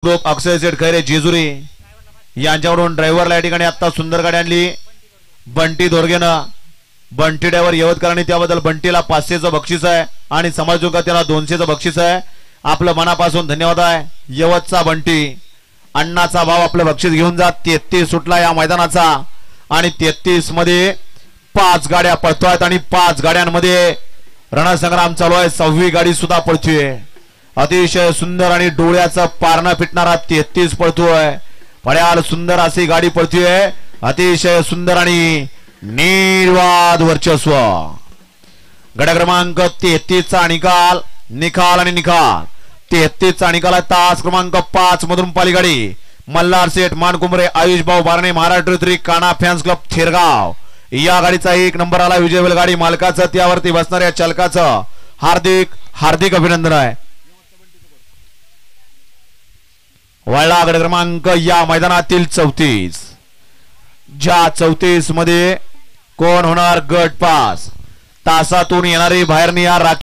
Group अक्षय सेठ खैरे जेजुरी यांच्याकडून ड्रायव्हरला या ठिकाणी आता सुंदर गाडी आणली बंटी दोरगेनं। बंटी ड्रायव्हर यवतकरांनी त्याबद्दल बंटीला 500चं बक्षीस आहे आणि समाजोगात्याला 200चं बक्षीस आहे। आपलं मनापासून धन्यवाद आहे यवतचा बंटी। अण्णाचा भाव आपलं बक्षीस घेऊन जा। 33 सुटला या मैदानाचा आणि 33 मध्ये 5 गाड्या पळतोयत आणि 5 गाड्यांमध्ये रणसंग्राम चालू आहे। 6वी गाडी सुद्धा पळतोय। अतिशय सुंदर आणि डोळ्याचं पारणं फिटणारा 33 पळतोय। पड्याल सुंदर अशी गाडी पळतोय। अतिशय सुंदर आणि निर्वाद वर्चस्व। गट क्रमांक 33 चा निकाल आणि निकाल 33 चा निकाल आहे। तास क्रमांक 5 मधून पाली गाडी मल्हार सेठ मानकुमरे आयुष भाऊ बारणे महाराष्ट्र श्री काना फॅन्स क्लब थेरगाव या गाडीचा 1 नंबर आला। विजय गाडी मालकाचं त्यावरती बसणाऱ्या चालकाचं हार्दिक हार्दिक अभिनंदन आहे। वळला गट क्रमांक या मैदानातील 34 ज्या 34 मध्ये कोण होणार गट पास तासातून येणारी बाहेर निया